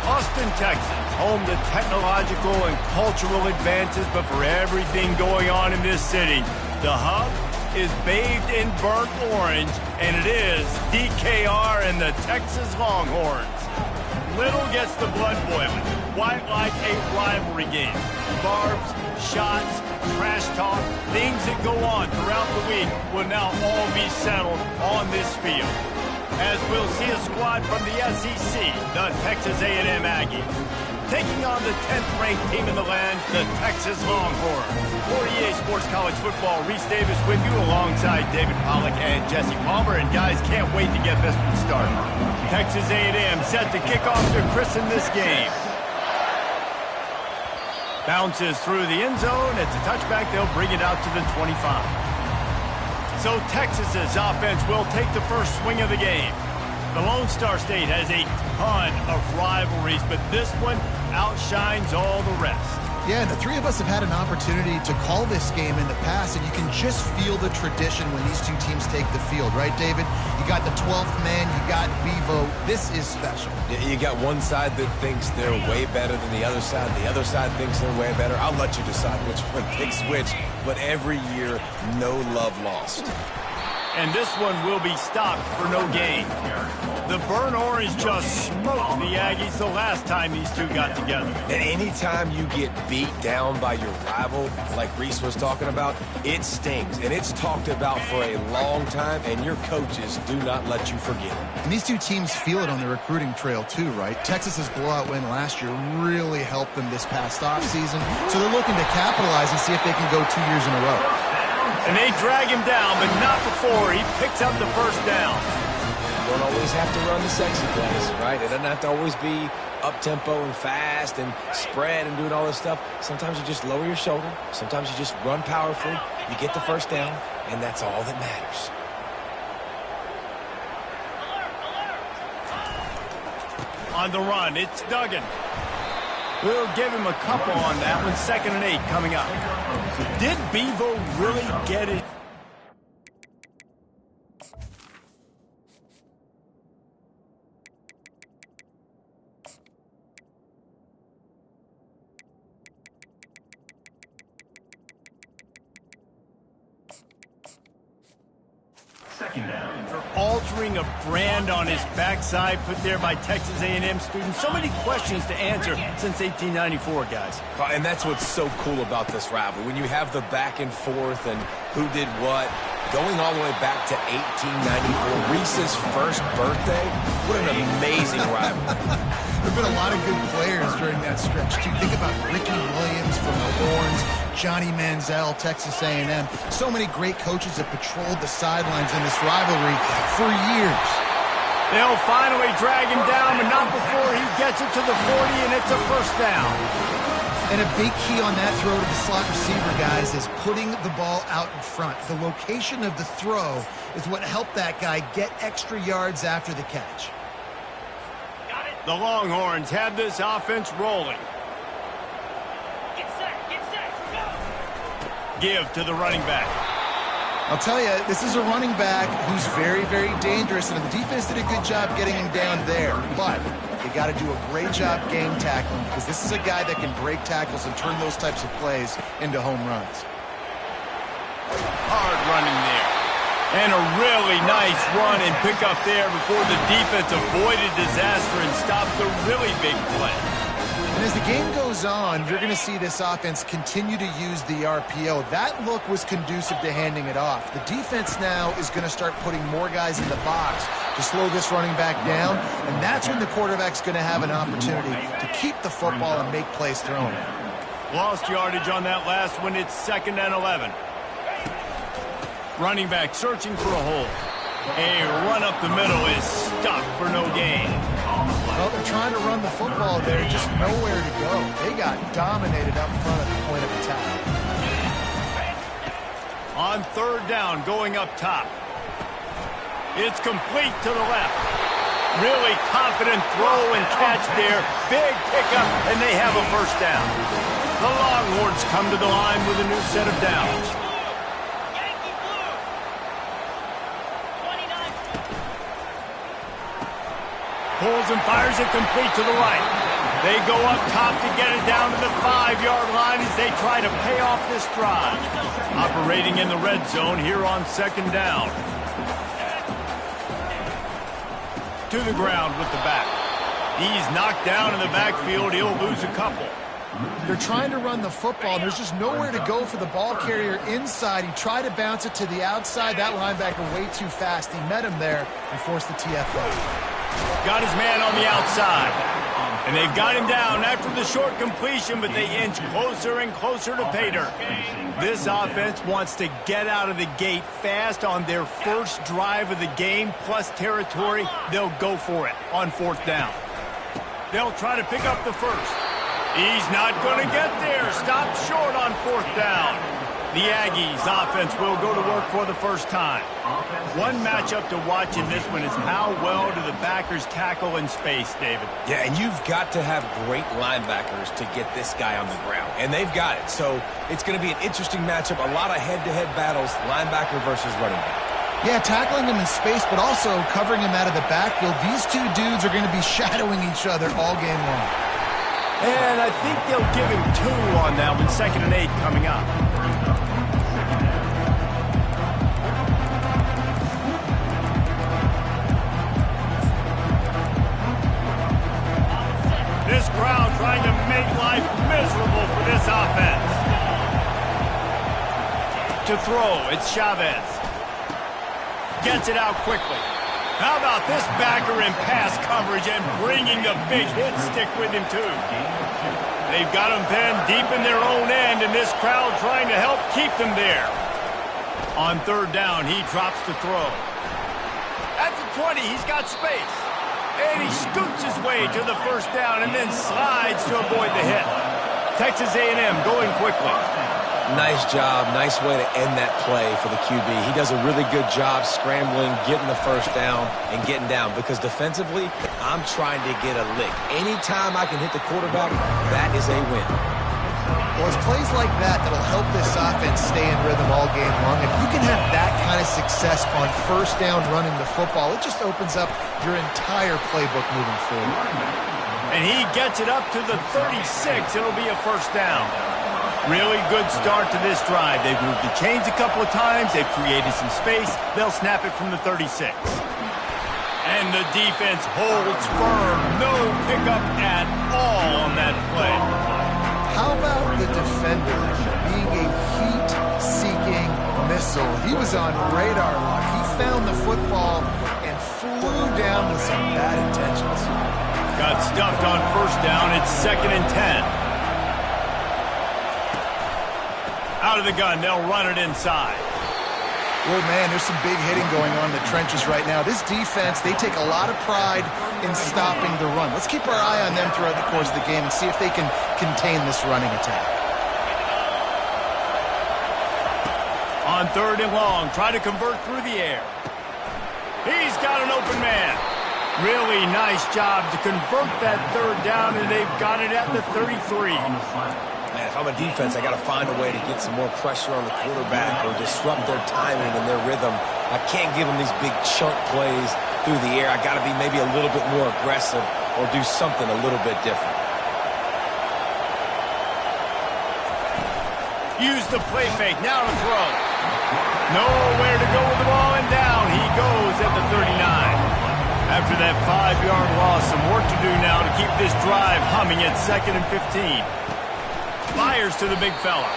Austin, Texas, home to technological and cultural advances, but for everything going on in this city, the hub is bathed in burnt orange, and it is DKR and the Texas Longhorns. Little gets the blood boiling, quite like a rivalry game. Barbs, shots, trash talk, things that go on throughout the week will now all be settled on this field. As we'll see a squad from the SEC, the Texas A&M Aggies, taking on the 10th-ranked team in the land, the Texas Longhorns. For EA Sports College Football, Reese Davis with you alongside David Pollack and Jesse Palmer. And guys, can't wait to get this one started. Texas A&M set to kick off to christen this game. Bounces through the end zone. It's a touchback. They'll bring it out to the 25. So Texas's offense will take the first swing of the game. The Lone Star State has a ton of rivalries, but this one outshines all the rest. Yeah, and the three of us have had an opportunity to call this game in the past, and you can just feel the tradition when these two teams take the field, right, David? You got the 12th man, you got Bevo. This is special. You got one side that thinks they're way better than the other side thinks they're way better. I'll let you decide which one picks which, but every year, no love lost. And this one will be stopped for no gain. The burnt orange just smoked the Aggies the last time these two got together. And anytime you get beat down by your rival, like Reese was talking about, it stings. And it's talked about for a long time, and your coaches do not let you forget it. And these two teams feel it on the recruiting trail too, right? Texas's blowout win last year really helped them this past offseason, so they're looking to capitalize and see if they can go 2 years in a row. And they drag him down, but not before he picks up the first down. You don't always have to run the sexy plays, right? It doesn't have to always be up-tempo and fast and spread and doing all this stuff. Sometimes you just lower your shoulder. Sometimes you just run powerfully. You get the first down, and that's all that matters. On the run, it's Duggan. We'll give him a couple on that one. 2nd and 8 coming up. Did Bevo really get it? For altering a brand on his backside put there by Texas A&M students. So many questions to answer since 1894, guys. And that's what's so cool about this rivalry. When you have the back and forth and who did what, going all the way back to 1894, Reese's first birthday, what an amazing rivalry. There have been a lot of good players during that stretch, too. Think about Ricky Williams from the Horns, Johnny Manziel, Texas A&M. So many great coaches have patrolled the sidelines in this rivalry for years. They'll finally drag him down, but not before he gets it to the 40, and it's a first down. And a big key on that throw to the slot receiver, guys, is putting the ball out in front. The location of the throw is what helped that guy get extra yards after the catch. The Longhorns have this offense rolling. Get set, go! Give to the running back. I'll tell you, this is a running back who's very, very dangerous, and the defense did a good job getting him down there. But you got to do a great job game tackling, because this is a guy that can break tackles and turn those types of plays into home runs. Hard running there. And a really nice run and pick up there before the defense avoided disaster and stopped the really big play. And as the game goes on, you're going to see this offense continue to use the RPO. That look was conducive to handing it off. The defense now is going to start putting more guys in the box to slow this running back down, and that's when the quarterback's going to have an opportunity to keep the football and make plays throwing it. Lost yardage on that last one. It's 2nd and 11. Running back searching for a hole. A run up the middle is stuck for no gain. Well, they're trying to run the football there, just nowhere to go. They got dominated up front at the point of attack. On 3rd down, going up top. It's complete to the left. Really confident throw and catch there. Big pickup, and they have a first down. The Longhorns come to the line with a new set of downs. Pulls and fires it complete to the right. They go up top to get it down to the 5-yard line as they try to pay off this drive. Operating in the red zone here on second down. To the ground with the back. He's knocked down in the backfield. He'll lose a couple. They're trying to run the football, and there's just nowhere to go for the ball carrier inside. He tried to bounce it to the outside. That linebacker way too fast. He met him there and forced the TFL. Got his man on the outside. And they've got him down after the short completion, but they inch closer and closer to pay dirt. This offense wants to get out of the gate fast on their first drive of the game, plus territory. They'll go for it on fourth down. They'll try to pick up the first. He's not going to get there. Stopped short on fourth down. The Aggies offense will go to work for the first time. One matchup to watch in this one is how well do the backers tackle in space, David. Yeah, and you've got to have great linebackers to get this guy on the ground. And they've got it. So it's going to be an interesting matchup. A lot of head-to-head battles, linebacker versus running back. Yeah, tackling him in space, but also covering him out of the backfield. These two dudes are going to be shadowing each other all game long. And I think they'll give him 2 on that one. 2nd and 8 coming up. This crowd trying to make life miserable for this offense. To throw, it's Chavez. Gets it out quickly. How about this backer in pass coverage and bringing the big hit stick with him, too? They've got him pinned deep in their own end, and this crowd trying to help keep them there. On third down, he drops to throw. At the 20, he's got space. And he scoots his way to the first down and then slides to avoid the hit. Texas A&M going quickly. Nice job. Nice way to end that play for the QB. He does a really good job scrambling, getting the first down, and getting down. Because defensively, I'm trying to get a lick. Anytime I can hit the quarterback, that is a win. Well, it's plays like that that'll help this offense stay in rhythm all game long. If you can have that kind of success on first down running the football, it just opens up your entire playbook moving forward. And he gets it up to the 36. It'll be a first down. Really good start to this drive. They've moved the chains a couple of times. They've created some space. They'll snap it from the 36. And the defense holds firm. No pickup at all on that play. How about the defender being a heat-seeking missile? He was on radar lock. He found the football and flew down with some bad intentions. Got stuffed on first down. It's 2nd and 10. Out of the gun, they'll run it inside. Well, man, there's some big hitting going on in the trenches right now. This defense, they take a lot of pride in stopping the run. Let's keep our eye on them throughout the course of the game and see if they can contain this running attack. On 3rd and long, try to convert through the air. He's got an open man. Really nice job to convert that 3rd down, and they've got it at the 33. Man, if I'm a defense, I got to find a way to get some more pressure on the quarterback or disrupt their timing and their rhythm. I can't give them these big chunk plays through the air. I got to be maybe a little bit more aggressive or do something a little bit different. Use the play fake. Now to throw. Nowhere to go with the ball, and down he goes at the 39. After that 5-yard loss, some work to do now to keep this drive humming at 2nd and 15. Fires to the big fella.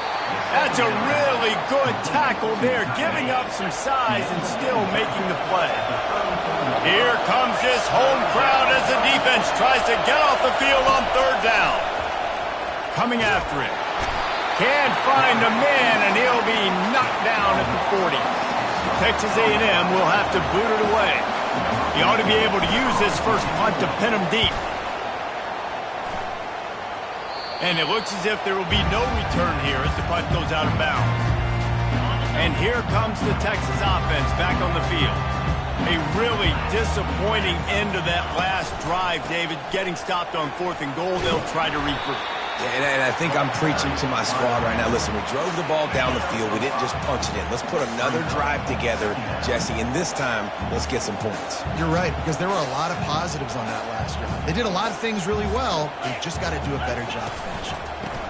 That's a really good tackle there, giving up some size and still making the play. Here comes this home crowd as the defense tries to get off the field on 3rd down. Coming after it. Can't find a man, and he'll be knocked down at the 40. Texas A&M will have to boot it away. He ought to be able to use this first punt to pin him deep. And it looks as if there will be no return here as the punt goes out of bounds. And here comes the Texas offense back on the field. A really disappointing end to that last drive, David. Getting stopped on 4th and goal, they'll try to regroup. And I think I'm preaching to my squad right now. Listen, we drove the ball down the field. We didn't just punch it in. Let's put another drive together, Jesse, and this time, let's get some points. You're right, because there were a lot of positives on that last drive. They did a lot of things really well. They've just got to do a better job finishing.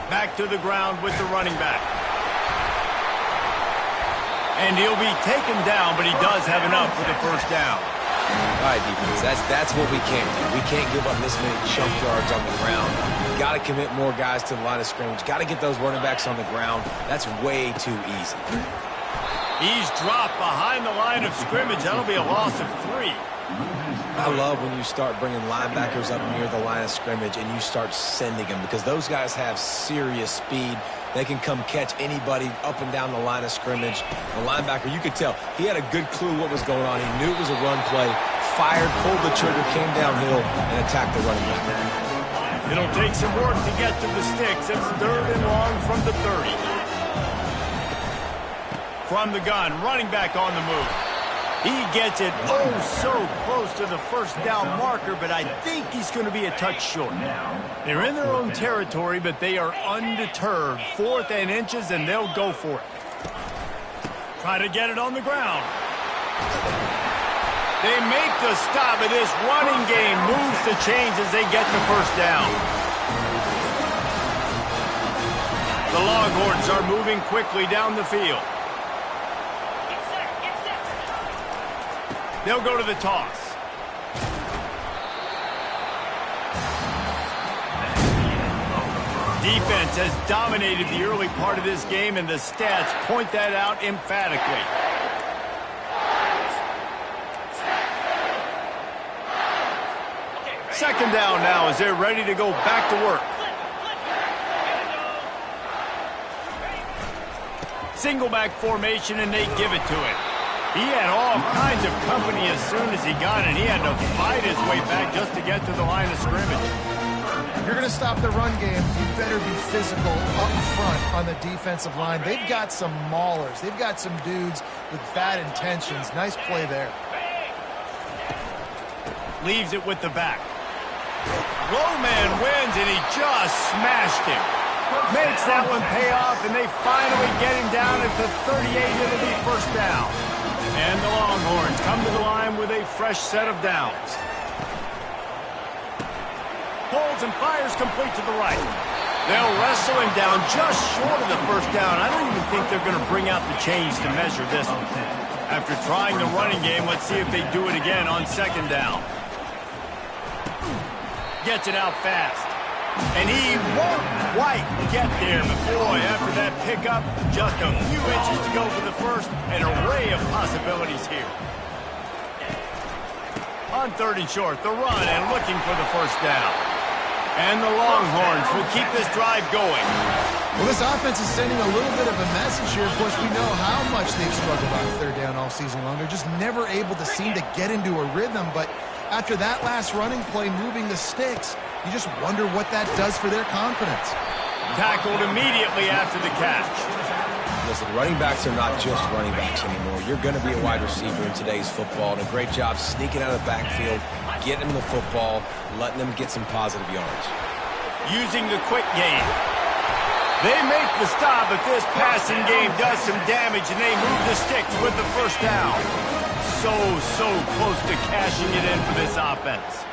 Back to the ground with the running back. And he'll be taken down, but he does have enough for the first down. All right, defense, that's what we can't do. We can't give up this many chunk yards on the ground. Got to commit more guys to the line of scrimmage. Got to get those running backs on the ground. That's way too easy. He's dropped behind the line of scrimmage. That'll be a loss of 3. I love when you start bringing linebackers up near the line of scrimmage and you start sending them, because those guys have serious speed. They can come catch anybody up and down the line of scrimmage. The linebacker, you could tell, he had a good clue what was going on. He knew it was a run play, fired, pulled the trigger, came downhill, and attacked the running back. It'll take some work to get to the sticks. It's 3rd and long from the 30. From the gun, running back on the move. He gets it so close to the first down marker, but I think he's going to be a touch short. They're in their own territory, but they are undeterred. 4th and inches, and they'll go for it. Try to get it on the ground. They make the stop, and this running game moves the chains as they get the first down. The Longhorns are moving quickly down the field. They'll go to the toss. Defense has dominated the early part of this game, and the stats point that out emphatically. Second down now as they're ready to go back to work. Single back formation, and they give it to him. He had all kinds of company as soon as he got it. He had to fight his way back just to get to the line of scrimmage. If you're going to stop the run game, you better be physical up front on the defensive line. They've got some maulers. They've got some dudes with bad intentions. Nice play there. Leaves it with the back. Low man wins, and he just smashed him. Makes that one pay off, and they finally get him down at the 38. It'll be first down. And the Longhorns come to the line with a fresh set of downs. Pulls and fires complete to the right. They'll wrestle him down just short of the first down. I don't even think they're going to bring out the chains to measure this one. After trying the running game, let's see if they do it again on second down. Gets it out fast. And he won't quite get there, but boy, after that pickup, just a few inches to go for the first. An array of possibilities here. On 3rd and short, the run and looking for the first down. And the Longhorns will keep this drive going. Well, this offense is sending a little bit of a message here. Of course, we know how much they've struggled on 3rd down all season long. They're just never able to seem to get into a rhythm, but after that last running play moving the sticks, you just wonder what that does for their confidence. Tackled immediately after the catch. Listen, running backs are not just running backs anymore. You're going to be a wide receiver in today's football, and a great job sneaking out of the backfield, getting them the football, letting them get some positive yards. Using the quick game. They make the stop, but this passing game does some damage, and they move the sticks with the first down. So close to cashing it in for this offense.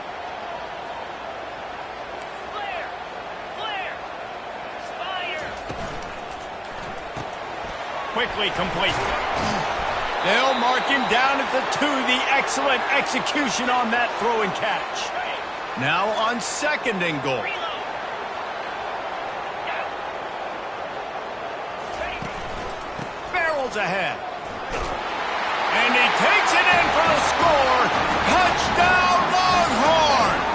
Quickly complete. They'll mark him down at the 2. The excellent execution on that throw and catch. Now on 2nd and goal. Barrels ahead. And he takes it in for the score. Touchdown, Longhorns!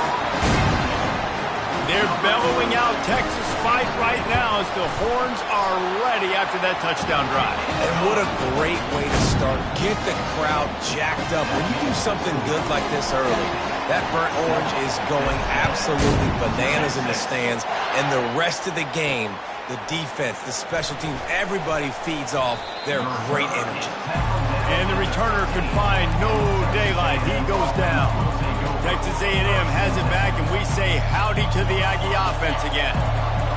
They're bellowing out Texas fight right now as the Horns are ready after that touchdown drive. And what a great way to start. Get the crowd jacked up. When you do something good like this early, that burnt orange is going absolutely bananas in the stands. And the rest of the game, the defense, the special teams, everybody feeds off their great energy. And the returner could find no daylight. He goes down. Texas A&M has it back, and we say howdy to the Aggie offense again.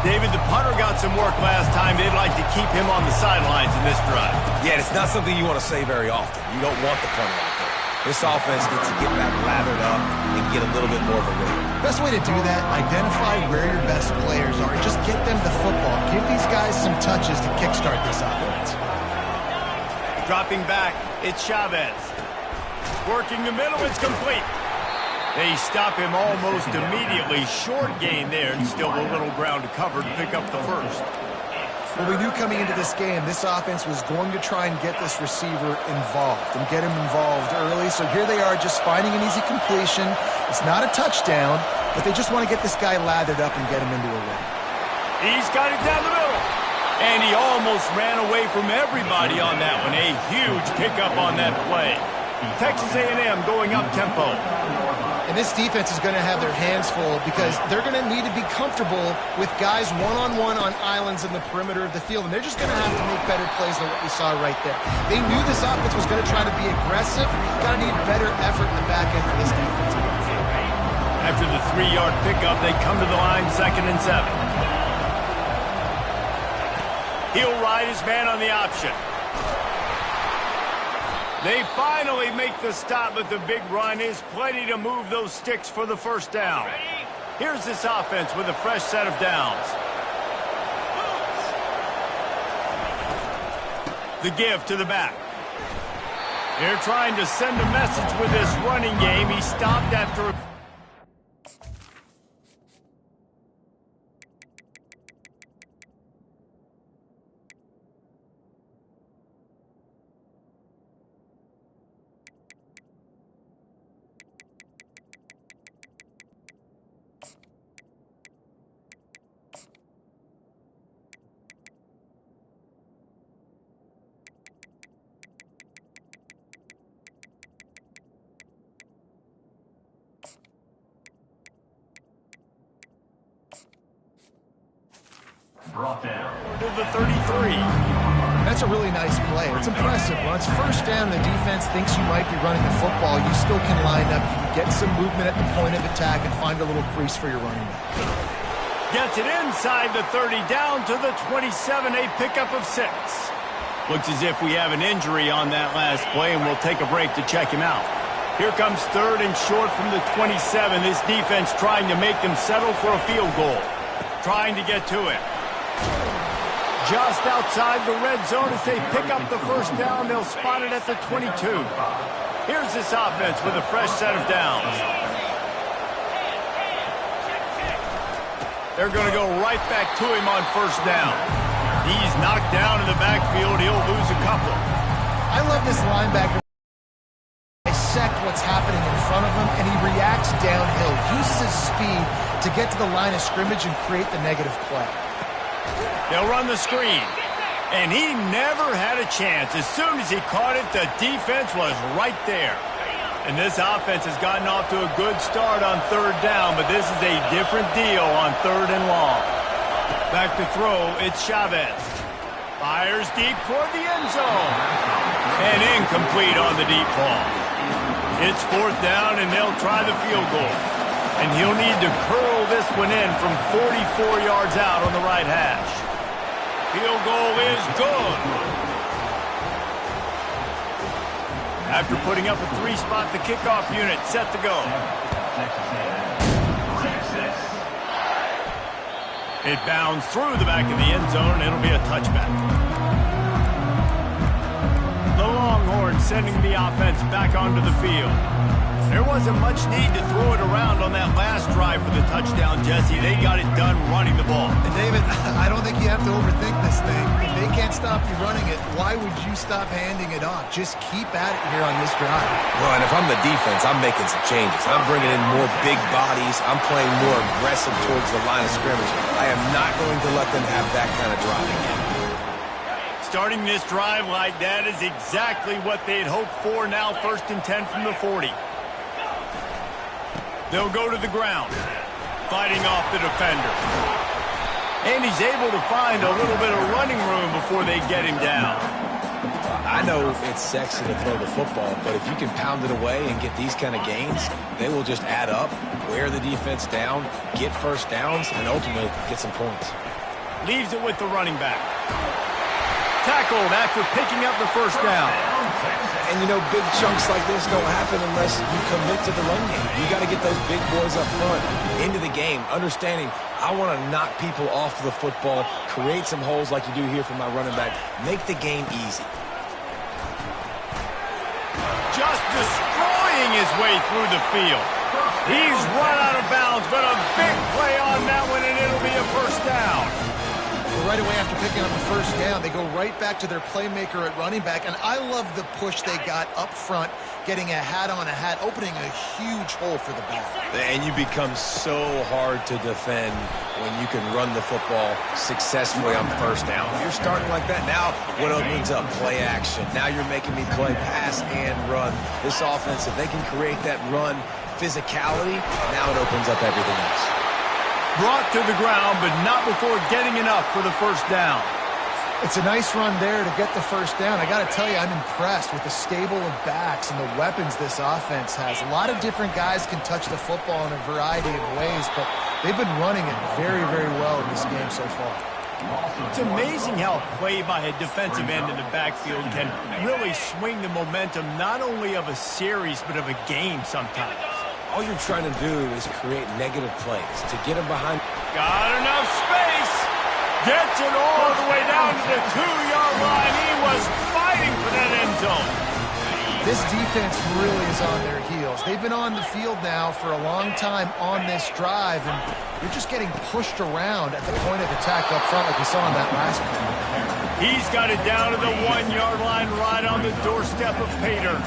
David, the punter got some work last time. They'd like to keep him on the sidelines in this drive. Yeah, it's not something you want to say very often. You don't want the punter out there. This offense needs to get back lathered up and get a little bit more of a rhythm. Best way to do that, identify where your best players are and just get them the football. Give these guys some touches to kickstart this offense. Dropping back, it's Chavez. Working the middle, it's complete. They stop him almost immediately. Short gain there, and still a little ground to cover to pick up the first. Well, we knew coming into this game, this offense was going to try and get this receiver involved and get him involved early. So here they are just finding an easy completion. It's not a touchdown, but they just want to get this guy lathered up and get him into a run. He's got it down the middle. And he almost ran away from everybody on that one. A huge pickup on that play. Texas A&M going up tempo. And this defense is going to have their hands full because they're going to need to be comfortable with guys one-on-one on islands in the perimeter of the field. And they're just going to have to make better plays than what we saw right there. They knew this offense was going to try to be aggressive. Got to need better effort in the back end for this defense. After the 3-yard pickup, they come to the line 2nd and 7. He'll ride his man on the option. They finally make the stop, but the big run is plenty to move those sticks for the first down. Here's this offense with a fresh set of downs. The give to the back. They're trying to send a message with this running game. He stopped after a... Brought down to the 33. That's a really nice play. It's impressive. When it's first down, the defense thinks you might be running the football. You still can line up, you can get some movement at the point of attack and find a little crease for your running back. Gets it inside the 30, down to the 27, a pickup of 6. Looks as if we have an injury on that last play, and we'll take a break to check him out. Here comes 3rd and short from the 27. This defense trying to make them settle for a field goal. Trying to get to it. Just outside the red zone as they pick up the first down. They'll spot it at the 22. Here's this offense with a fresh set of downs. They're going to go right back to him on first down. He's knocked down in the backfield. He'll lose a couple. I love this linebacker. Dissect what's happening in front of him, and he reacts downhill. Uses his speed to get to the line of scrimmage and create the negative play. They'll run the screen. And he never had a chance. As soon as he caught it, the defense was right there. And this offense has gotten off to a good start on 3rd down, but this is a different deal on 3rd and long. Back to throw, it's Chavez. Fires deep toward the end zone. And incomplete on the deep ball. It's 4th down, and they'll try the field goal. And he'll need to curl this one in from 44 yards out on the right hash. Field goal is good. After putting up a 3-spot, the kickoff unit set to go. It bounds through the back of the end zone, and it'll be a touchback. The Longhorns sending the offense back onto the field. There wasn't much need to throw it around on that last drive for the touchdown, Jesse. They got it done running the ball. And David, I don't think you have to overthink this thing. If they can't stop you running it, why would you stop handing it off? Just keep at it here on this drive. Well, and if I'm the defense, I'm making some changes. I'm bringing in more big bodies. I'm playing more aggressive towards the line of scrimmage. I am not going to let them have that kind of drive again. Starting this drive like that is exactly what they'd hoped for. Now 1st and 10 from the 40. They'll go to the ground, fighting off the defender. And he's able to find a little bit of running room before they get him down. I know it's sexy to throw the football, but if you can pound it away and get these kind of gains, they will just add up, wear the defense down, get first downs, and ultimately get some points. Leaves it with the running back. Tackled after picking up the first down. And, you know, big chunks like this don't happen unless you commit to the run game. You got to get those big boys up front into the game, understanding I want to knock people off the football, create some holes like you do here for my running back, make the game easy. Just destroying his way through the field. He's run out of bounds, but a big play on that one, and it'll be a first down. Well, right away after picking up the first down, they go right back to their playmaker at running back, and I love the push they got up front, getting a hat on a hat, opening a huge hole for the back. And you become so hard to defend when you can run the football successfully on first down. If you're starting like that, now what opens up? Play action. Now you're making me play pass and run. This offense, if they can create that run physicality, now it opens up everything else. Brought to the ground, but not before getting enough for the first down. It's a nice run there to get the first down. I got to tell you, I'm impressed with the stable of backs and the weapons this offense has. A lot of different guys can touch the football in a variety of ways, but they've been running it very, very well in this game so far. It's amazing how play by a defensive end in the backfield can really swing the momentum not only of a series, but of a game sometimes. All you're trying to do is create negative plays to get them behind. Got enough space. Gets it all the way down to the 2-yard line. He was fighting for that end zone. This defense really is on their heels. They've been on the field now for a long time on this drive, and you're just getting pushed around at the point of attack up front like we saw in that last play. He's got it down to the 1-yard line right on the doorstep of Pater.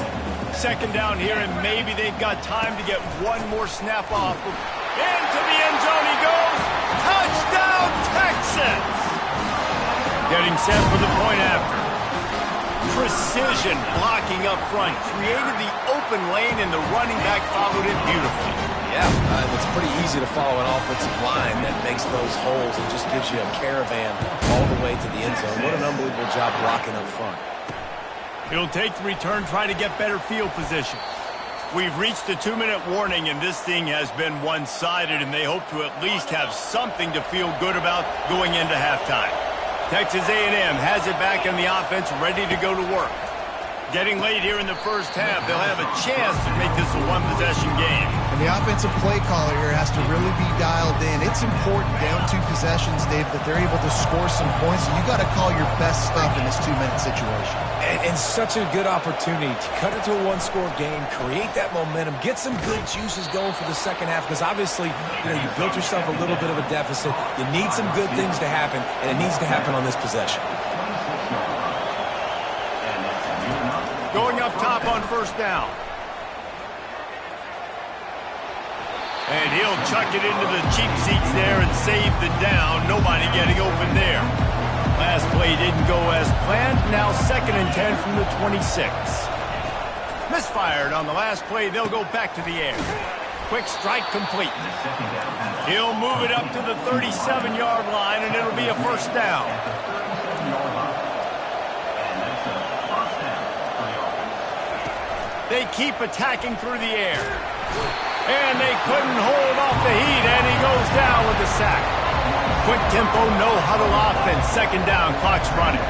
Second down here, and maybe they've got time to get one more snap off. Into the end zone he goes. Touchdown, Texans! Getting set for the point after. Precision blocking up front. Created the open lane, and the running back followed it beautifully. Yeah, it's pretty easy to follow an offensive line that makes those holes and just gives you a caravan all the way to the end zone. What an unbelievable job blocking up front. He'll take the return, try to get better field position. We've reached the 2-minute warning, and this thing has been one-sided, and they hope to at least have something to feel good about going into halftime. Texas A&M has it back in the offense, ready to go to work. Getting late here in the first half, they'll have a chance to make this a one-possession game. And the offensive play caller here has to really be dialed in. It's important down 2 possessions, Dave, that they're able to score some points. And you got to call your best stuff in this 2-minute situation. And such a good opportunity to cut it to a one-score game, create that momentum, get some good juices going for the second half. Because obviously, you built yourself a little bit of a deficit. You need some good things to happen, and it needs to happen on this possession. Going up top on first down. And he'll chuck it into the cheap seats there and save the down. Nobody getting open there. Last play didn't go as planned. Now 2nd and 10 from the 26. Misfired on the last play. They'll go back to the air. Quick strike complete. He'll move it up to the 37-yard line, and it'll be a first down. They keep attacking through the air. And they couldn't hold off the heat, and he goes down with the sack. Quick tempo, no huddle offense. 2nd down, clock's running.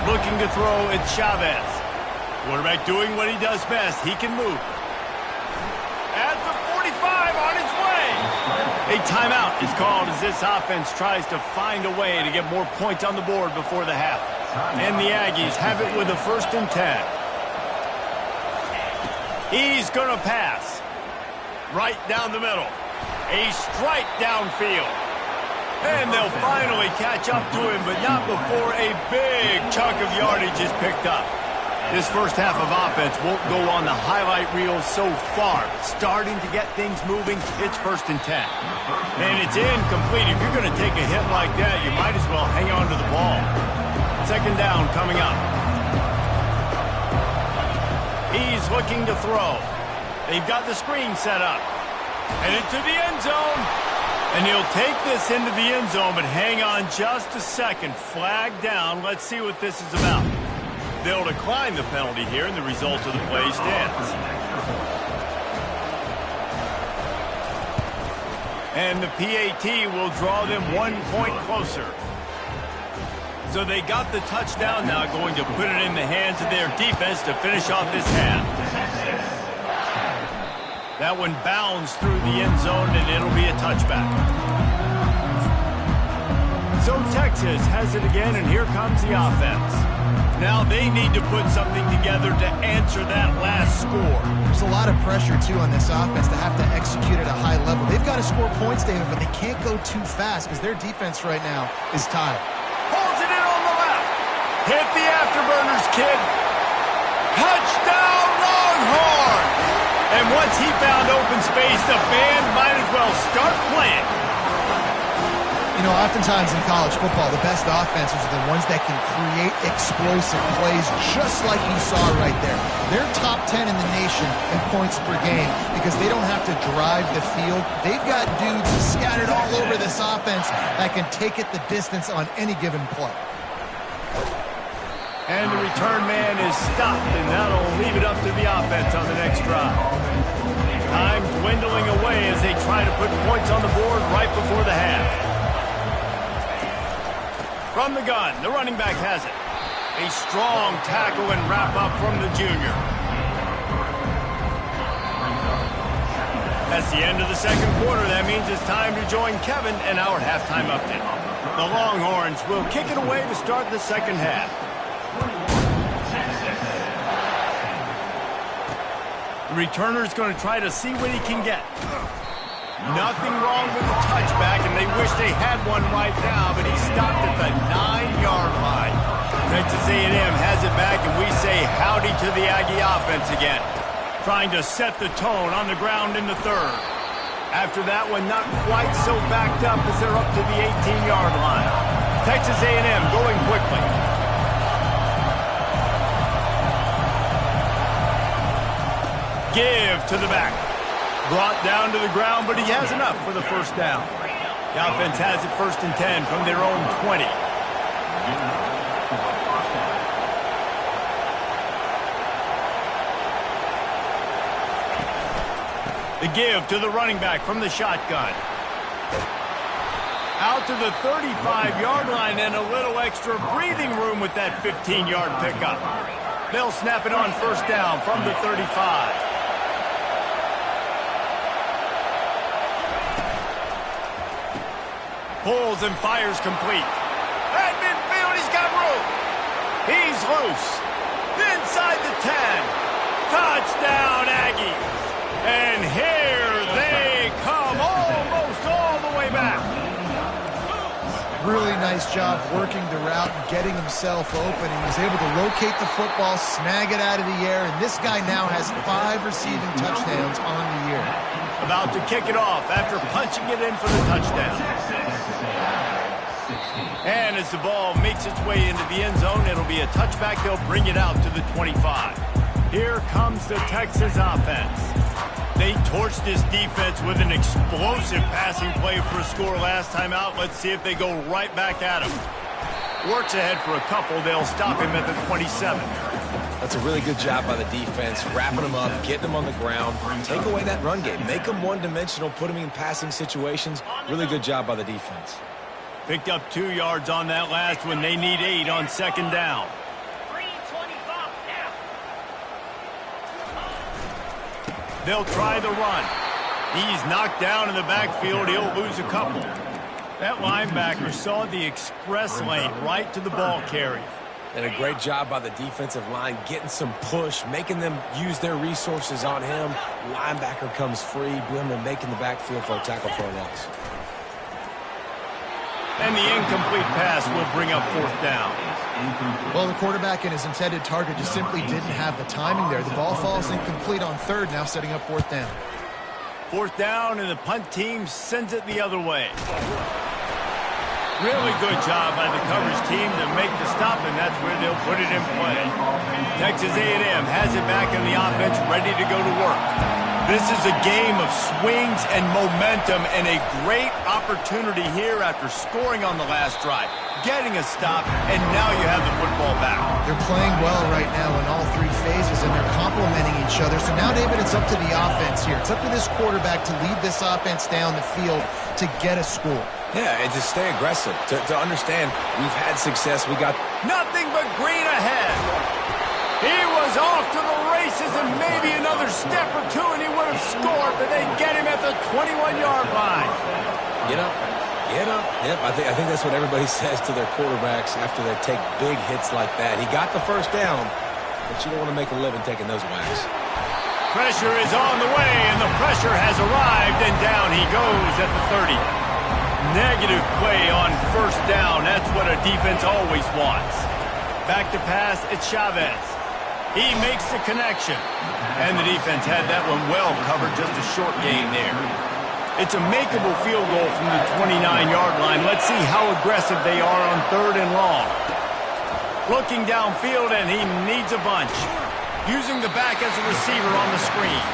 Looking to throw, it's Chavez. Quarterback doing what he does best. He can move. At the 45, on his way. A timeout is called as this offense tries to find a way to get more points on the board before the half. And the Aggies have it with a 1st and 10. He's going to pass. Right down the middle. A strike downfield. And they'll finally catch up to him, but not before a big chunk of yardage is picked up. This first half of offense won't go on the highlight reel so far. Starting to get things moving, it's 1st and 10. And it's incomplete. If you're going to take a hit like that, you might as well hang on to the ball. 2nd down coming up. He's looking to throw. They've got the screen set up. Headed to the end zone. And he'll take this into the end zone, but hang on just a second. Flag down. Let's see what this is about. They'll decline the penalty here, and the result of the play stands. And the PAT will draw them 1 point closer. So they got the touchdown now, going to put it in the hands of their defense to finish off this half. That one bounds through the end zone, and it'll be a touchback. So Texas has it again, and here comes the offense. Now they need to put something together to answer that last score. There's a lot of pressure, too, on this offense to have to execute at a high level. They've got to score points, David, but they can't go too fast because their defense right now is tied. Pulls it in on the left. Hit the afterburners, kid. Touchdown, Longhorns! And once he found open space, the band might as well start playing. You know, oftentimes in college football, the best offenses are the ones that can create explosive plays just like you saw right there. They're top 10 in the nation in points per game because they don't have to drive the field. They've got dudes scattered all over this offense that can take it the distance on any given play. And the return man is stopped, and that'll leave it up to the offense on the next drive. Time dwindling away as they try to put points on the board right before the half. From the gun, the running back has it. A strong tackle and wrap-up from the junior. That's the end of the second quarter. That means it's time to join Kevin and our halftime update. The Longhorns will kick it away to start the second half. The returner's going to try to see what he can get. Nothing wrong with the touchback, and they wish they had one right now, but he stopped at the 9-yard line. Texas A&M has it back, and we say howdy to the Aggie offense again. Trying to set the tone on the ground in the third. After that one, not quite so backed up as they're up to the 18-yard line. Texas A&M going quickly. Give to the back. Brought down to the ground, but he has enough for the first down. The offense has it 1st and 10 from their own 20. The give to the running back from the shotgun. Out to the 35-yard line and a little extra breathing room with that 15-yard pickup. They'll snap it on 1st down from the 35. Pulls and fires complete. At midfield, he's got room. He's loose. Inside the 10. Touchdown, Aggies. And here they come, almost all the way back. Really nice job working the route and getting himself open. He was able to locate the football, snag it out of the air, and this guy now has 5 receiving touchdowns on the year. About to kick it off after punching it in for the touchdown. And as the ball makes its way into the end zone, it'll be a touchback. They'll bring it out to the 25. Here comes the Texas offense. They torched this defense with an explosive passing play for a score last time out. Let's see if they go right back at him. Works ahead for a couple. They'll stop him at the 27. That's a really good job by the defense, wrapping them up, getting them on the ground. Take away that run game. Make them one-dimensional, put them in passing situations. Really good job by the defense. Picked up 2 yards on that last one. They need 8 on 2nd down. They'll try the run. He's knocked down in the backfield. He'll lose a couple. That linebacker saw the express lane right to the ball carrier. And a great job by the defensive line, getting some push, making them use their resources on him. Linebacker comes free, Blimmer making the backfield for a tackle for a loss. And the incomplete pass will bring up 4th down. Well, the quarterback and his intended target just simply didn't have the timing there. The ball falls incomplete on 3rd, now setting up 4th down. 4th down, and the punt team sends it the other way. Really good job by the coverage team to make the stop, and that's where they'll put it in play. Texas A&M has it back in the offense, ready to go to work. This is a game of swings and momentum, and a great opportunity here after scoring on the last drive, getting a stop, and now you have the football back. They're playing well right now in all 3 phases, and they're complementing each each other. So now, David, it's up to the offense here. It's up to this quarterback to lead this offense down the field to get a score. Yeah, and to stay aggressive, to understand we've had success. We got nothing but green ahead. He was off to the races, and maybe another step or two, and he would have scored, but they get him at the 21-yard line. Get up. Get up. Yep, I think that's what everybody says to their quarterbacks after they take big hits like that. He got the first down, but you don't want to make a living taking those whacks. Pressure is on the way, and the pressure has arrived, and down he goes at the 30. Negative play on first down. That's what a defense always wants. Back to pass, it's Chavez. He makes the connection. And the defense had that one well covered, just a short gain there. It's a makeable field goal from the 29-yard line. Let's see how aggressive they are on 3rd and long. Looking downfield, and he needs a bunch. Using the back as a receiver on the screen.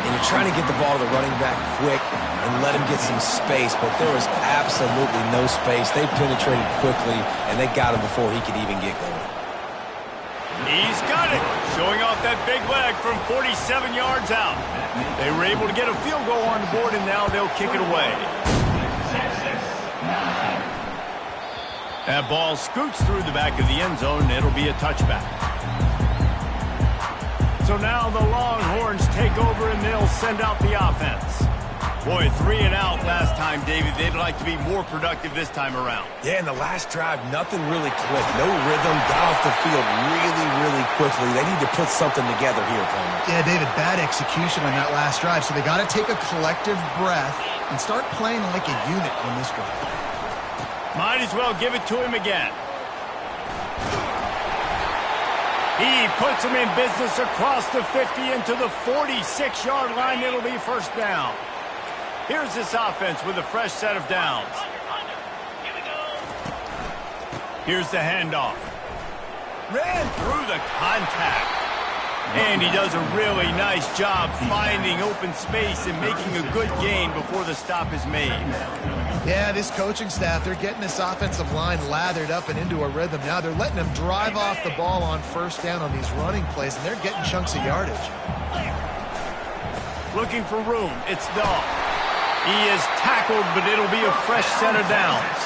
And you're trying to get the ball to the running back quick and let him get some space, but there was absolutely no space. They penetrated quickly, and they got him before he could even get going. He's got it, showing off that big leg from 47 yards out. They were able to get a field goal on the board, and now they'll kick it away. That ball scoots through the back of the end zone, and it'll be a touchback. So now the Longhorns take over, and they'll send out the offense. Boy, 3 and out last time, David. They'd like to be more productive this time around. Yeah, in the last drive, nothing really clicked. No rhythm, got off the field really, really quickly. They need to put something together here, Palmer. Yeah, David, bad execution on that last drive. So they got to take a collective breath and start playing like a unit on this drive. Might as well give it to him again. He puts him in business across the 50 into the 46-yard line. It'll be first down. Here's this offense with a fresh set of downs. Here's the handoff. Ran through the contact. And he does a really nice job finding open space and making a good gain before the stop is made. Yeah, this coaching staff, they're getting this offensive line lathered up and into a rhythm. Now they're letting them drive off the ball on first down on these running plays, and they're getting chunks of yardage. Looking for room. It's Dahl. He is tackled, but it'll be a fresh set of downs.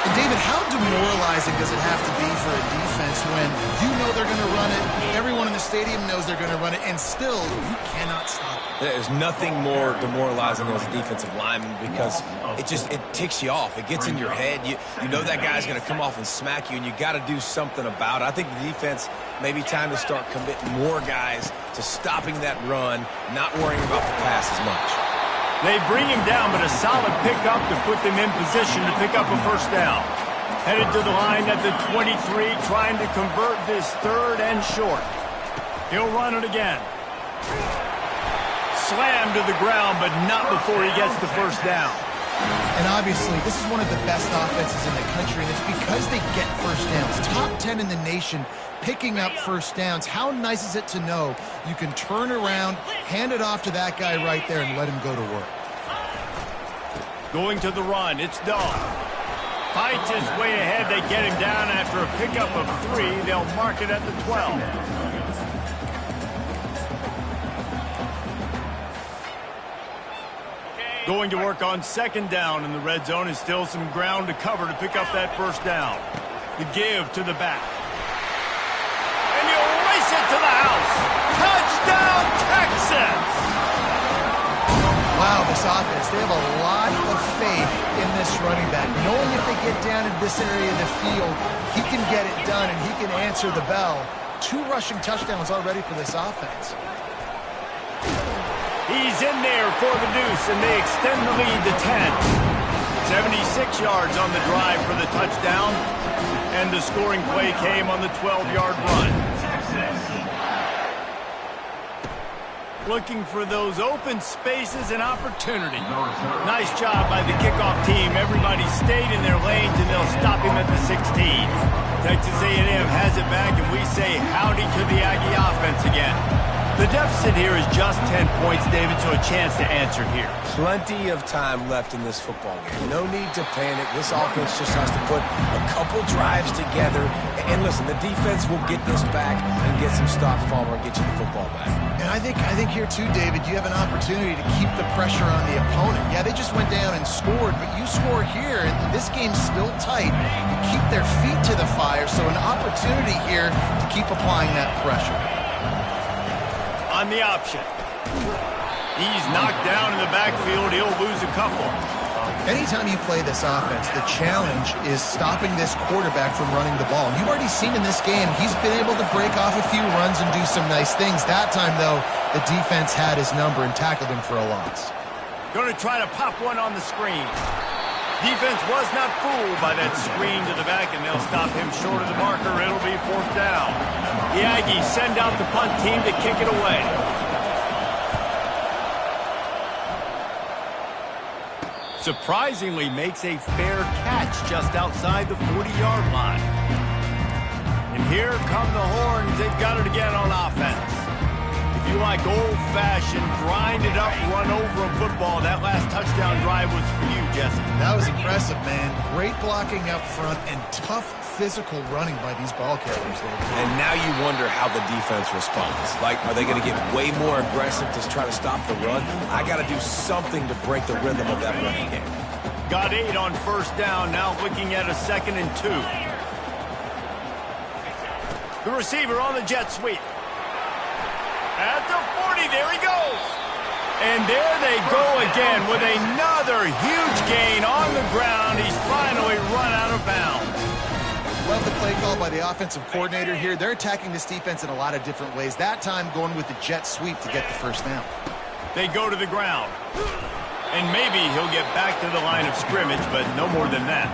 And David, how demoralizing does it have to be for a defense when you know they're going to run it, everyone in the stadium knows they're going to run it, and still you cannot stop it? There's nothing more demoralizing as a defensive lineman because it ticks you off. It gets in your head. You know that guy's going to come off and smack you, and you got to do something about it. I think the defense may be time to start committing more guys to stopping that run, not worrying about the pass as much. They bring him down, but a solid pickup to put them in position to pick up a first down. Headed to the line at the 23, trying to convert this 3rd and short. He'll run it again. Slammed to the ground, but not before he gets the first down. And obviously, this is one of the best offenses in the country, and it's because they get first downs. Top 10 in the nation picking up first downs. How nice is it to know you can turn around, hand it off to that guy right there, and let him go to work. Going to the run, it's Dahl. Fights his way ahead. They get him down after a pickup of 3. They'll mark it at the 12. Going to work on 2nd down in the red zone, and still some ground to cover to pick up that first down. The give to the back. And he'll race it to the house. Touchdown, Texas! Wow, this offense, they have a lot of faith in this running back. Knowing if they get down in this area of the field, he can get it done and he can answer the bell. 2 rushing touchdowns already for this offense. He's in there for the deuce, and they extend the lead to 10. 76 yards on the drive for the touchdown, and the scoring play came on the 12-yard run. Looking for those open spaces and opportunity. Nice job by the kickoff team. Everybody stayed in their lanes, and they'll stop him at the 16. Texas A&M has it back, and we say howdy to the Aggie offense again. The deficit here is just 10 points, David, so a chance to answer here. Plenty of time left in this football game. No need to panic. This offense just has to put a couple drives together. And listen, the defense will get this back and get some stops, Palmer, and get you the football back. And I think here too, David, you have an opportunity to keep the pressure on the opponent. Yeah, they just went down and scored, but you score here, and this game's still tight. You keep their feet to the fire, so an opportunity here to keep applying that pressure. On the option. He's knocked down in the backfield. He'll lose a couple. Anytime you play this offense, the challenge is stopping this quarterback from running the ball. And you've already seen in this game, he's been able to break off a few runs and do some nice things. That time, though, the defense had his number and tackled him for a loss. Going to try to pop one on the screen. Defense was not fooled by that screen to the back, and they'll stop him short of the marker. It'll be 4th down. The Aggies send out the punt team to kick it away. Surprisingly makes a fair catch just outside the 40-yard line. And here come the horns. They've got it again on offense. If you like old-fashioned, grind-it-up, run-over of football, that last touchdown drive was for you, Jesse. That was impressive, man. Great blocking up front and tough physical running by these ball carriers. And now you wonder how the defense responds. Like, are they going to get way more aggressive to try to stop the run? I got to do something to break the rhythm of that running game. Got 8 on 1st down, now looking at a 2nd and 2. The receiver on the jet sweep. At the 40, there he goes. And there they go again with another huge gain on the ground. He's finally run out of bounds. Love the play call by the offensive coordinator here. They're attacking this defense in a lot of different ways. That time going with the jet sweep to get the 1st down. They go to the ground. And maybe he'll get back to the line of scrimmage, but no more than that.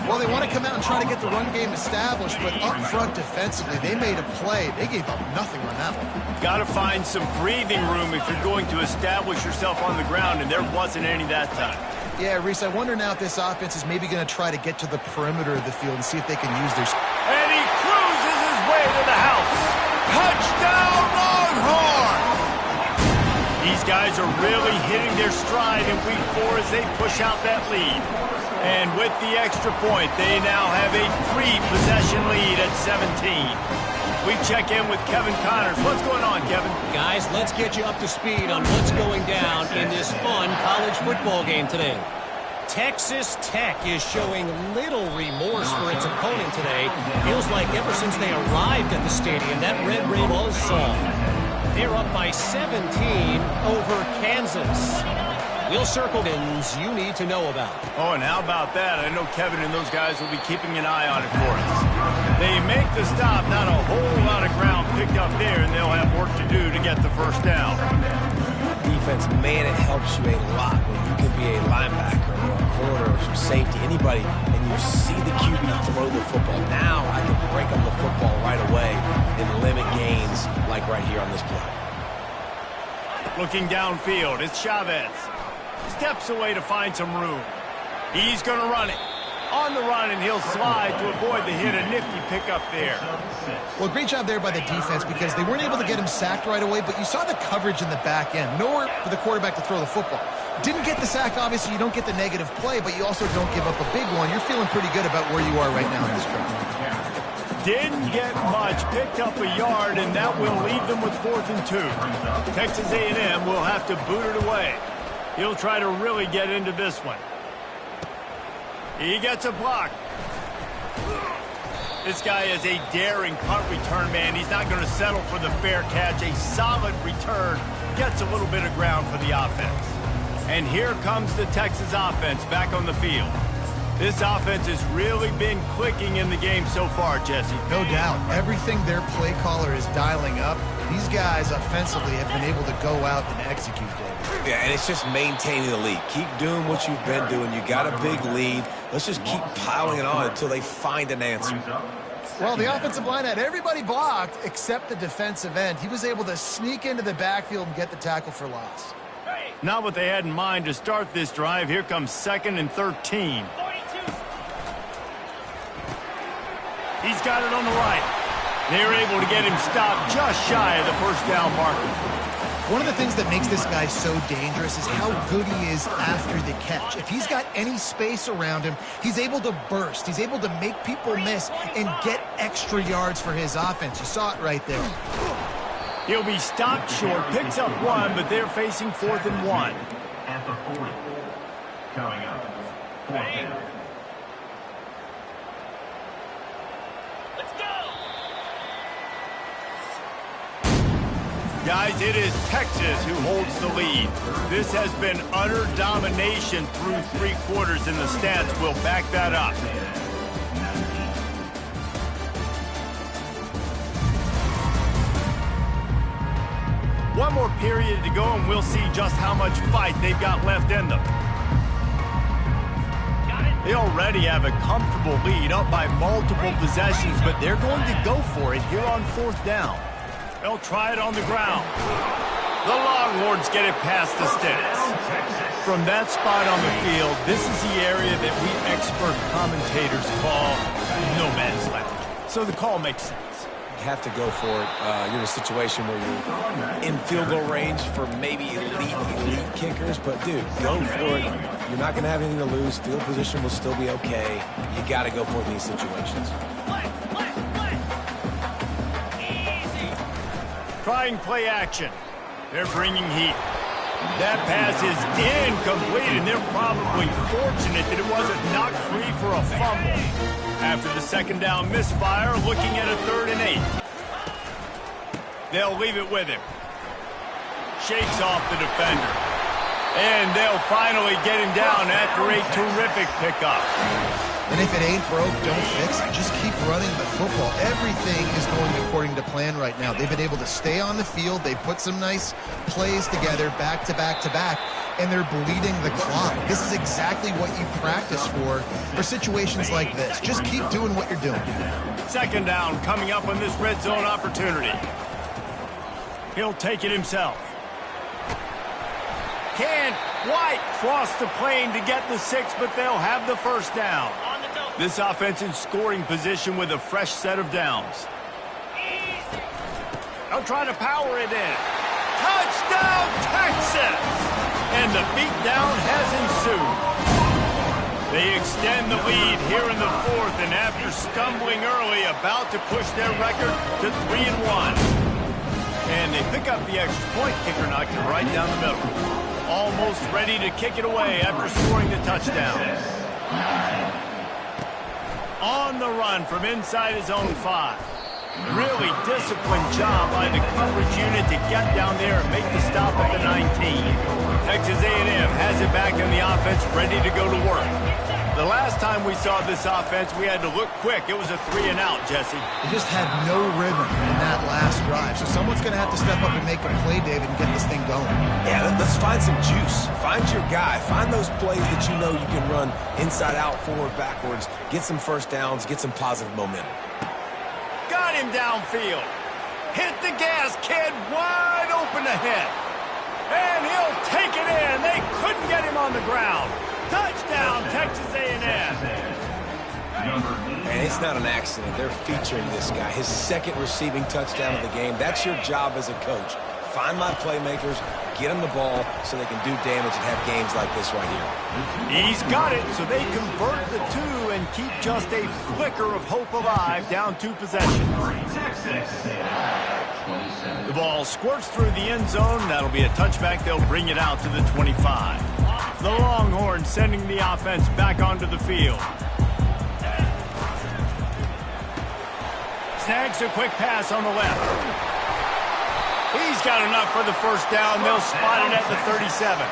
Well, they want to come out and try to get the run game established, but up front defensively, they made a play. They gave up nothing on that one. Got to find some breathing room if you're going to establish yourself on the ground, and there wasn't any that time. Yeah, Reese, I wonder now if this offense is maybe going to try to get to the perimeter of the field and see if they can use their... And he cruises his way to the house. Touchdown, Longhorn! These guys are really hitting their stride in week 4 as they push out that lead. And with the extra point, they now have a 3-possession lead at 17. We check in with Kevin Connors. What's going on, Kevin? Guys, let's get you up to speed on what's going down in this fun college football game today. Texas Tech is showing little remorse for its opponent today. Feels like ever since they arrived at the stadium, that red rain was soft. They're up by 17 over Kansas. We'll circle wins you need to know about. Oh, and how about that? I know Kevin and those guys will be keeping an eye on it for us. They make the stop, not a whole lot of ground picked up there, and they'll have work to do to get the 1st down. Defense, man, it helps you a lot when you can be a linebacker or a corner or some safety, anybody, and you see the QB throw the football. Now I can break up the football right away and limit gains like right here on this play. Looking downfield, it's Chavez. Steps away to find some room. He's going to run it. On the run, and he'll slide to avoid the hit. A nifty pickup there. Well, great job there by the defense because they weren't able to get him sacked right away, but you saw the coverage in the back end. Nowhere for the quarterback to throw the football. Didn't get the sack, obviously. You don't get the negative play, but you also don't give up a big one. You're feeling pretty good about where you are right now in this drive. Didn't get much. Picked up a yard, and that will leave them with 4th and 2. Texas A&M will have to boot it away. He'll try to really get into this one. He gets a block. This guy is a daring punt return man. He's not going to settle for the fair catch. A solid return. Gets a little bit of ground for the offense. And here comes the Texas offense back on the field. This offense has really been clicking in the game so far, Jesse. No doubt. Everything their play caller is dialing up, these guys offensively have been able to go out and execute, David. Yeah, and it's just maintaining the lead. Keep doing what you've been doing. You got a big lead. Let's just keep piling it on until they find an answer. Well, the offensive line had everybody blocked except the defensive end. He was able to sneak into the backfield and get the tackle for loss. Not what they had in mind to start this drive. Here comes 2nd and 13. He's got it on the right. They're able to get him stopped just shy of the 1st down marker. One of the things that makes this guy so dangerous is how good he is after the catch. If he's got any space around him, he's able to burst. He's able to make people miss and get extra yards for his offense. You saw it right there. He'll be stopped short, picks up 1, but they're facing 4th and 1. At the 40. Coming up. 4th down. Let's go! Guys, it is Texas who holds the lead. This has been utter domination through 3 quarters, and the stats will back that up. One more period to go, and we'll see just how much fight they've got left in them. They already have a comfortable lead, up by multiple possessions, but they're going to go for it here on 4th down. They'll try it on the ground. The Longhorns get it past the sticks. From that spot on the field, this is the area that we expert commentators call no man's land. So the call makes sense. You have to go for it. You're in a situation where you're in field goal range for maybe elite kickers, but dude, go for it. You're not going to have anything to lose. Field position will still be okay. You got to go for it in these situations. Trying play action. They're bringing heat. That pass is incomplete, and they're probably fortunate that it wasn't knocked free for a fumble. After the 2nd down misfire, looking at a 3rd and 8. They'll leave it with him. Shakes off the defender. And they'll finally get him down after a terrific pickup. And if it ain't broke, don't fix it. Just keep running the football. Everything is going according to plan right now. They've been able to stay on the field. They've put some nice plays together, back to back to back, and they're bleeding the clock. This is exactly what you practice for situations like this. Just keep doing what you're doing. 2nd down coming up on this red zone opportunity. He'll take it himself. Can't quite cross the plane to get the 6, but they'll have the 1st down. This offense in scoring position with a fresh set of downs. They'll try to power it in. Touchdown, Texas! And the beatdown has ensued. They extend the lead here in the 4th, and after stumbling early, about to push their record to 3 and 1. And they pick up the extra point. Kicker knocked it right down the middle. Almost ready to kick it away after scoring the touchdown. On the run from inside his own 5. Really disciplined job by the coverage unit to get down there and make the stop at the 19. Texas A&M has it back in the offense, ready to go to work. The last time we saw this offense, we had to look quick. It was a 3 and out, Jesse. They just had no rhythm in that last drive. So someone's going to have to step up and make a play, David, and get this thing going. Yeah, let's find some juice. Find your guy. Find those plays that you know you can run inside out, forward, backwards. Get some 1st downs. Get some positive momentum. Got him downfield. Hit the gas, kid. Wide open ahead. And he'll take it in. They couldn't get him on the ground. Touchdown, Texas A&M. And it's not an accident. They're featuring this guy. His 2nd receiving touchdown of the game. That's your job as a coach. Find my playmakers, get them the ball so they can do damage and have games like this right here. He's got it, so they convert the 2 and keep just a flicker of hope alive, down 2 possessions. The ball squirts through the end zone. That'll be a touchback. They'll bring it out to the 25. The Longhorns sending the offense back onto the field. Snags a quick pass on the left. He's got enough for the 1st down. They'll spot it at the 37.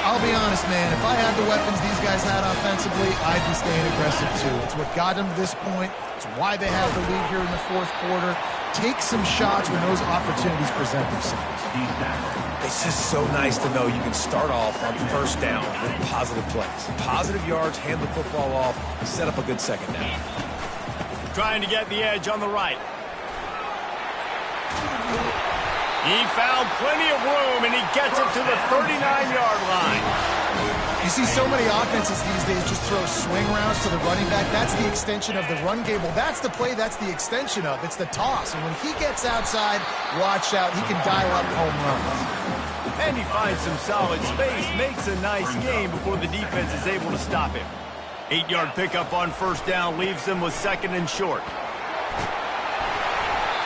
I'll be honest, man. If I had the weapons these guys had offensively, I'd be staying aggressive too. It's what got them to this point. It's why they have the lead here in the 4th quarter. Take some shots when those opportunities present themselves. It's just so nice to know you can start off on 1st down with positive plays. Positive yards, hand the football off, set up a good 2nd down. Trying to get the edge on the right. He found plenty of room, and he gets it to the 39-yard line. You see so many offenses these days just throw swing routes to the running back. That's the extension of the run game. Well, that's the play that's the extension of. It's the toss. And when he gets outside, watch out. He can dial up home runs. And he finds some solid space, makes a nice game before the defense is able to stop him. 8-yard pickup on 1st down leaves them with 2nd and short.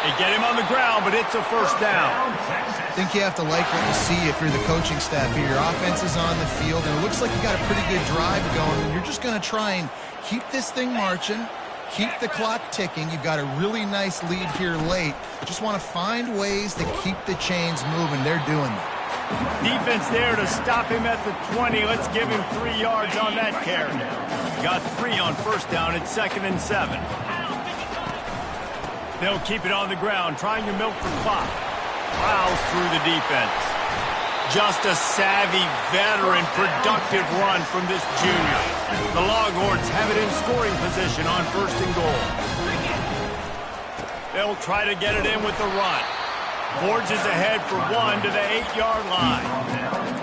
They get him on the ground, but it's a first down. I think you have to like what you see if you're the coaching staff here. Your offense is on the field, and it looks like you got a pretty good drive going, and you're just going to try and keep this thing marching, keep the clock ticking. You've got a really nice lead here late. Just want to find ways to keep the chains moving. They're doing that. Defense there to stop him at the 20. Let's give him 3 yards on that carry. Got 3 on first down. It's 2nd and 7. They'll keep it on the ground, trying to milk the clock. Plows through the defense. Just a savvy, veteran, productive run from this junior. The Longhorns have it in scoring position on 1st and goal. They'll try to get it in with the run. Forges ahead for 1 to the 8-yard line.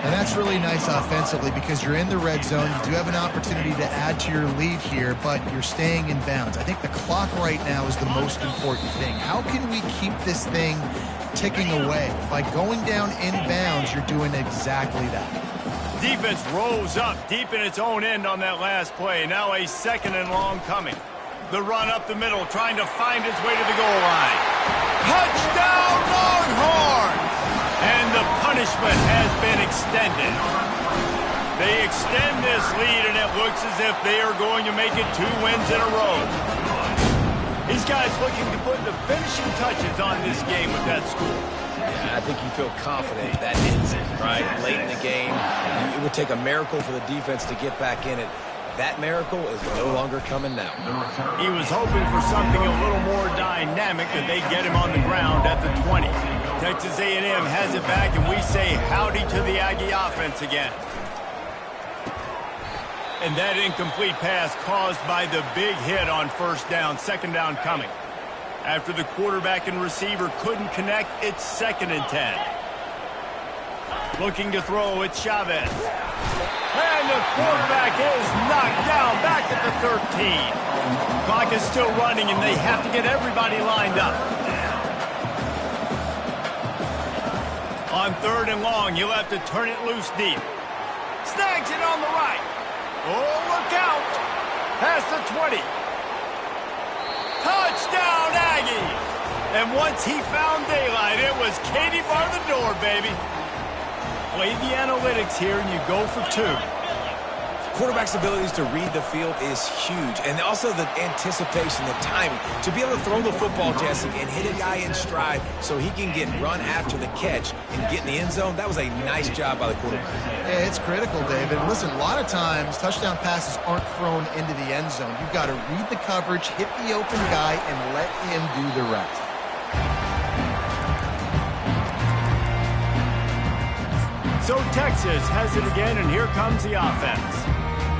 And that's really nice offensively because you're in the red zone. You do have an opportunity to add to your lead here, but you're staying in bounds. I think the clock right now is the most important thing. How can we keep this thing ticking away? By going down in bounds, you're doing exactly that. Defense rose up deep in its own end on that last play. Now a 2nd and long coming. The run up the middle, trying to find its way to the goal line. Touchdown, Longhorns! And the punishment has been extended. They extend this lead, and it looks as if they are going to make it 2 wins in a row. These guys looking to put the finishing touches on this game with that score. Yeah, I think you feel confident that ends it, right? Late in the game, it would take a miracle for the defense to get back in it. That miracle is no longer coming now. He was hoping for something a little more dynamic, that they get him on the ground at the 20. Texas A&M has it back, and we say howdy to the Aggie offense again. And that incomplete pass caused by the big hit on first down, 2nd down coming. After the quarterback and receiver couldn't connect, it's 2nd and 10. Looking to throw, it's Chavez. And the quarterback is knocked down back at the 13. Clock is still running, and they have to get everybody lined up. On 3rd and long, he'll have to turn it loose deep. Snags it on the right. Oh, look out. Past the 20. Touchdown, Aggies. And once he found daylight, it was Katie bar the door, baby. Play the analytics here, and you go for 2. Quarterback's abilities to read the field is huge, and also the anticipation, the timing. To be able to throw the football, Jesse, and hit a guy in stride so he can get run after the catch and get in the end zone, that was a nice job by the quarterback. Yeah, it's critical, David. Listen, a lot of times touchdown passes aren't thrown into the end zone. You've got to read the coverage, hit the open guy, and let him do the rest. So Texas has it again, and here comes the offense.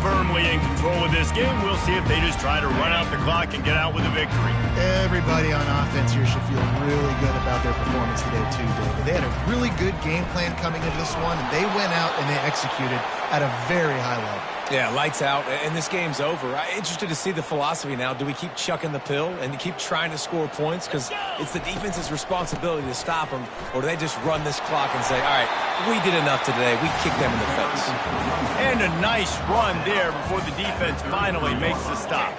Firmly in control of this game. We'll see if they just try to run out the clock and get out with a victory. Everybody on offense here should feel really good about their performance today, too, David. They had a really good game plan coming into this one, and they went out and they executed at a very high level. Yeah, lights out, and this game's over. I'm interested to see the philosophy now. Do we keep chucking the pill and keep trying to score points? Because it's the defense's responsibility to stop them, or do they just run this clock and say, all right, we did enough today. We kicked them in the face. And a nice run there before the defense finally makes the stop.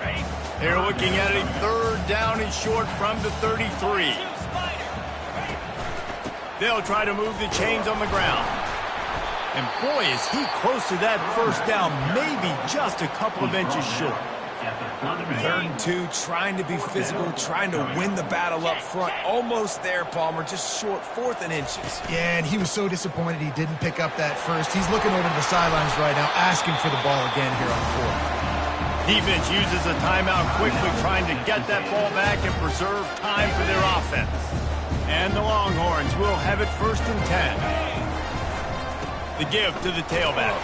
They're looking at a 3rd down and short from the 33. They'll try to move the chains on the ground. And boy, is he close to that first down, maybe just a couple of inches short. 3rd and 2, trying to be physical, trying to win the battle up front. Almost there, Palmer, just short, 4th and inches. Yeah, and he was so disappointed he didn't pick up that first. He's looking over to the sidelines right now, asking for the ball again here on 4th. Defense uses a timeout quickly, trying to get that ball back and preserve time for their offense. And the Longhorns will have it 1st and 10. The give to the tailback.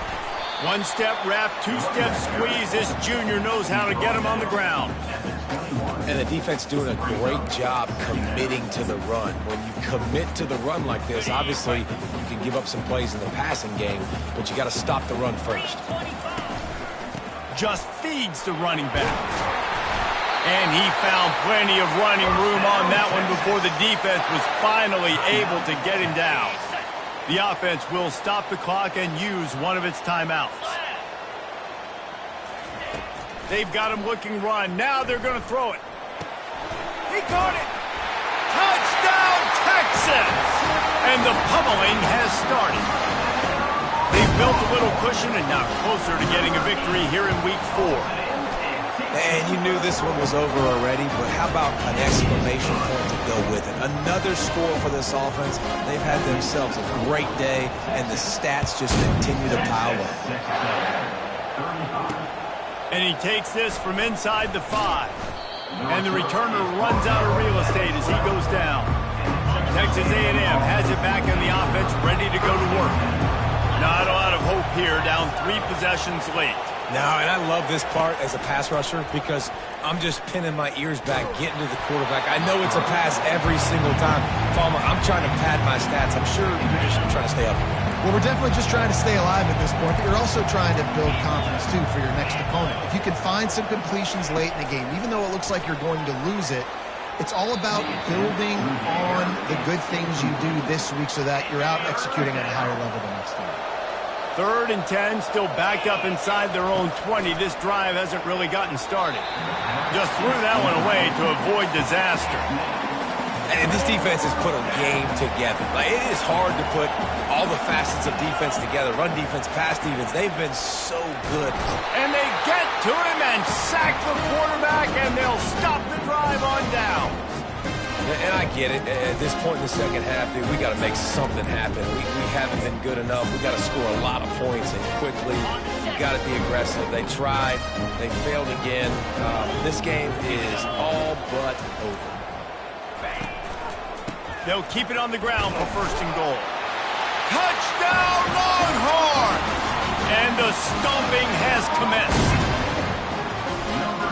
1-step wrap, 2-step squeeze. This junior knows how to get him on the ground. And the defense doing a great job committing to the run. When you commit to the run like this, obviously you can give up some plays in the passing game, but you got to stop the run first. Just feeds the running back. And he found plenty of running room on that one before the defense was finally able to get him down. The offense will stop the clock and use one of its timeouts. They've got him looking run. Now they're going to throw it. He caught it. Touchdown, Texas! And the pummeling has started. They've built a little cushion and now closer to getting a victory here in Week 4. And you knew this one was over already, but how about an exclamation point to go with it? Another score for this offense. They've had themselves a great day, and the stats just continue to pile up. And he takes this from inside the 5. And the returner runs out of real estate as he goes down. Texas A&M has it back on the offense, ready to go to work. Not a lot of hope here, down 3 possessions late. No, and I love this part as a pass rusher because I'm just pinning my ears back, getting to the quarterback. I know it's a pass every single time. Palmer, I'm trying to pad my stats. I'm sure you're just trying to stay up here. Well, we're definitely just trying to stay alive at this point, but you're also trying to build confidence, too, for your next opponent. If you can find some completions late in the game, even though it looks like you're going to lose it, it's all about building on the good things you do this week so that you're out executing at a higher level the next time. 3rd and 10, still backed up inside their own 20. This drive hasn't really gotten started. Just threw that one away to avoid disaster. And this defense has put a game together. Like, it is hard to put all the facets of defense together. Run defense, pass defense. They've been so good. And they get to him and sack the quarterback, and they'll stop the drive on down. And I get it. At this point in the second half, dude, we got to make something happen. We haven't been good enough. We got to score a lot of points and quickly. You got to be aggressive. They tried. They failed again. This game is all but over. They'll keep it on the ground for 1st and goal. Touchdown, Longhorns! And the stomping has commenced.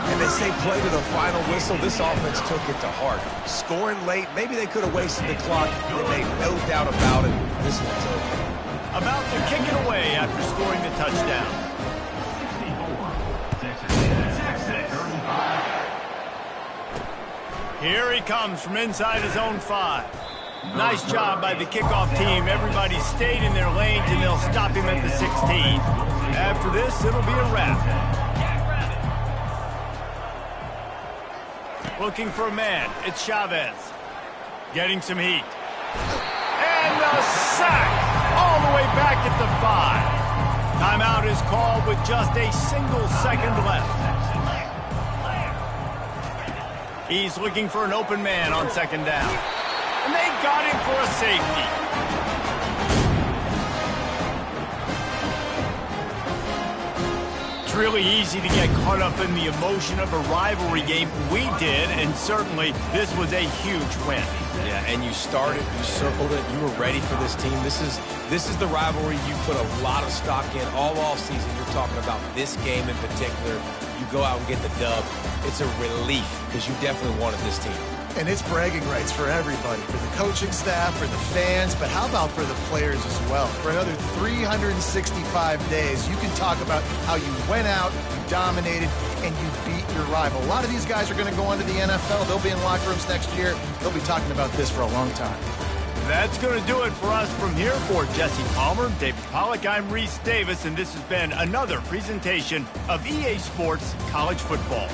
And they say play to the final whistle. This offense took it to heart. Scoring late, maybe they could have wasted the clock. They made no doubt about it. This one's over. About to kick it away after scoring the touchdown. Here he comes from inside his own 5. Nice job by the kickoff team. Everybody stayed in their lanes, and they'll stop him at the 16. After this, it'll be a wrap. Looking for a man. It's Chavez. Getting some heat. And a sack all the way back at the 5. Timeout is called with just a single second left. He's looking for an open man on 2nd down. And they got him for a safety. It's really easy to get caught up in the emotion of a rivalry game. We did, and certainly this was a huge win. Yeah, and you started, you circled it, you were ready for this team. This is the rivalry you put a lot of stock in all offseason. You're talking about this game in particular. You go out and get the dub. It's a relief because you definitely wanted this team. And it's bragging rights for everybody, for the coaching staff, for the fans, but how about for the players as well? For another 365 days, you can talk about how you went out, you dominated, and you beat your rival. A lot of these guys are going to go on to the NFL. They'll be in locker rooms next year. They'll be talking about this for a long time. That's going to do it for us from here. For Jesse Palmer, David Pollack, I'm Reese Davis, and this has been another presentation of EA Sports College Football.